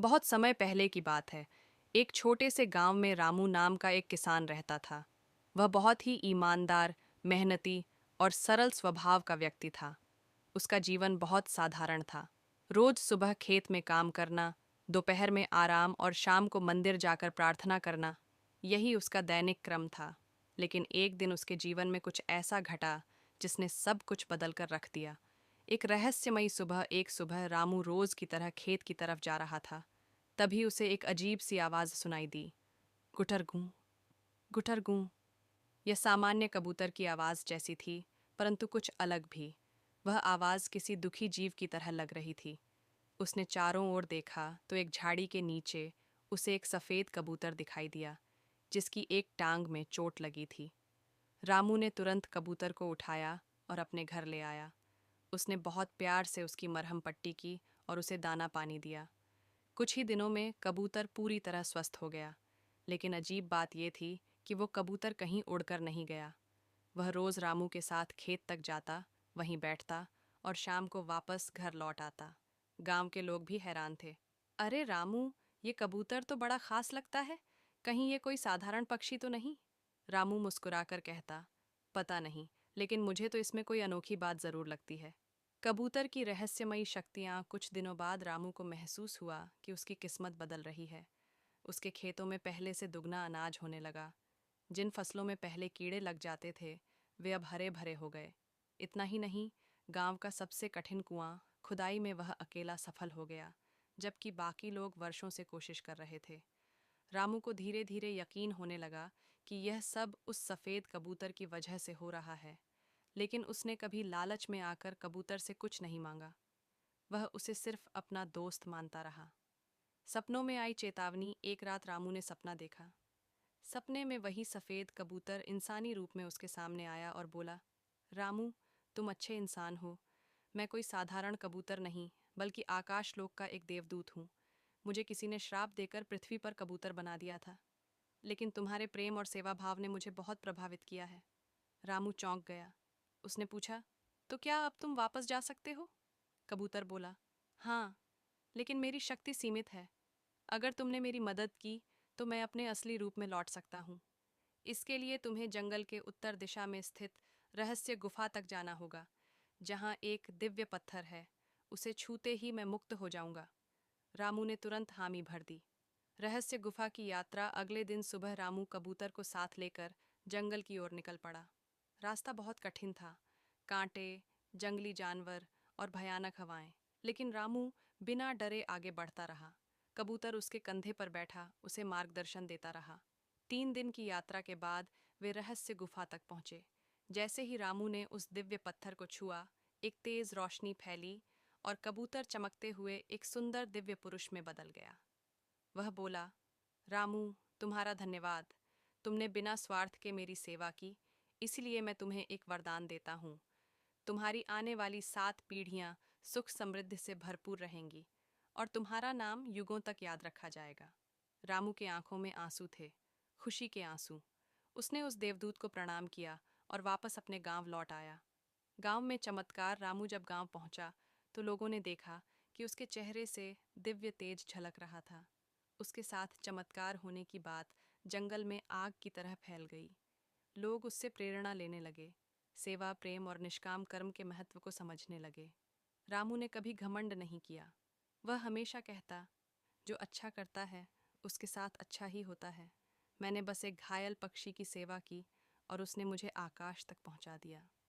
बहुत समय पहले की बात है। एक छोटे से गांव में रामू नाम का एक किसान रहता था। वह बहुत ही ईमानदार, मेहनती और सरल स्वभाव का व्यक्ति था। उसका जीवन बहुत साधारण था। रोज सुबह खेत में काम करना, दोपहर में आराम और शाम को मंदिर जाकर प्रार्थना करना, यही उसका दैनिक क्रम था। लेकिन एक दिन उसके जीवन में कुछ ऐसा घटा जिसने सब कुछ बदल कर रख दिया। एक सुबह रामू रोज की तरह खेत की तरफ जा रहा था। तभी उसे एक अजीब सी आवाज सुनाई दी। गुटर गूं, गुटर गूं। यह सामान्य कबूतर की आवाज जैसी थी, परंतु कुछ अलग भी। वह आवाज किसी दुखी जीव की तरह लग रही थी। उसने चारों ओर देखा तो एक झाड़ी के नीचे उसे एक सफेद कबूतर दिखाई दिया, जिसकी एक टांग में चोट लगी थी। रामू ने तुरंत कबूतर को उठाया और अपने घर ले आया। उसने बहुत प्यार से उसकी मरहम पट्टी की और उसे दाना पानी दिया। कुछ ही दिनों में कबूतर पूरी तरह स्वस्थ हो गया। लेकिन अजीब बात यह थी कि वो कबूतर कहीं उड़कर नहीं गया। वह रोज रामू के साथ खेत तक जाता, वहीं बैठता और शाम को वापस घर लौट आता। गांव के लोग भी हैरान थे। अरे रामू, ये कबूतर तो बड़ा खास लगता है। कहीं ये कोई साधारण पक्षी तो नहीं? रामू मुस्कुराकर कहता, पता नहीं, लेकिन मुझे तो इसमें कोई अनोखी बात जरूर लगती है। कबूतर की रहस्यमयी शक्तियाँ कुछ दिनों बाद रामू को महसूस हुआ कि उसकी किस्मत बदल रही है। उसके खेतों में पहले से दुगना अनाज होने लगा। जिन फसलों में पहले कीड़े लग जाते थे, वे अब हरे भरे हो गए। इतना ही नहीं, गांव का सबसे कठिन कुआं खुदाई में वह अकेला सफल हो गया, जबकि बाकी लोग वर्षों से कोशिश कर रहे थे। रामू को धीरे धीरे यकीन होने लगा कि यह सब उस सफ़ेद कबूतर की वजह से हो रहा है। लेकिन उसने कभी लालच में आकर कबूतर से कुछ नहीं मांगा। वह उसे सिर्फ अपना दोस्त मानता रहा। सपनों में आई चेतावनी। एक रात रामू ने सपना देखा। सपने में वही सफ़ेद कबूतर इंसानी रूप में उसके सामने आया और बोला, रामू, तुम अच्छे इंसान हो। मैं कोई साधारण कबूतर नहीं, बल्कि आकाश लोक का एक देवदूत हूँ। मुझे किसी ने श्राप देकर पृथ्वी पर कबूतर बना दिया था, लेकिन तुम्हारे प्रेम और सेवा भाव ने मुझे बहुत प्रभावित किया है। रामू चौंक गया। उसने पूछा, तो क्या अब तुम वापस जा सकते हो? कबूतर बोला, हाँ, लेकिन मेरी शक्ति सीमित है। अगर तुमने मेरी मदद की तो मैं अपने असली रूप में लौट सकता हूँ। इसके लिए तुम्हें जंगल के उत्तर दिशा में स्थित रहस्य गुफा तक जाना होगा, जहाँ एक दिव्य पत्थर है। उसे छूते ही मैं मुक्त हो जाऊंगा। रामू ने तुरंत हामी भर दी। रहस्य गुफा की यात्रा अगले दिन सुबह रामू कबूतर को साथ लेकर जंगल की ओर निकल पड़ा। रास्ता बहुत कठिन था, कांटे, जंगली जानवर और भयानक हवाएं। लेकिन रामू बिना डरे आगे बढ़ता रहा। कबूतर उसके कंधे पर बैठा उसे मार्गदर्शन देता रहा। 3 दिन की यात्रा के बाद वे रहस्य गुफा तक पहुंचे। जैसे ही रामू ने उस दिव्य पत्थर को छुआ, एक तेज रोशनी फैली और कबूतर चमकते हुए एक सुंदर दिव्य पुरुष में बदल गया। वह बोला, रामू, तुम्हारा धन्यवाद। तुमने बिना स्वार्थ के मेरी सेवा की, इसलिए मैं तुम्हें एक वरदान देता हूँ। तुम्हारी आने वाली 7 पीढ़ियाँ सुख समृद्धि से भरपूर रहेंगी और तुम्हारा नाम युगों तक याद रखा जाएगा। रामू के आंखों में आंसू थे, खुशी के आंसू। उसने उस देवदूत को प्रणाम किया और वापस अपने गांव लौट आया। गांव में चमत्कार। रामू जब गांव पहुंचा तो लोगों ने देखा कि उसके चेहरे से दिव्य तेज झलक रहा था। उसके साथ चमत्कार होने की बात जंगल में आग की तरह फैल गई। लोग उससे प्रेरणा लेने लगे, सेवा, प्रेम और निष्काम कर्म के महत्व को समझने लगे। रामू ने कभी घमंड नहीं किया। वह हमेशा कहता, जो अच्छा करता है उसके साथ अच्छा ही होता है। मैंने बस एक घायल पक्षी की सेवा की और उसने मुझे आकाश तक पहुंचा दिया।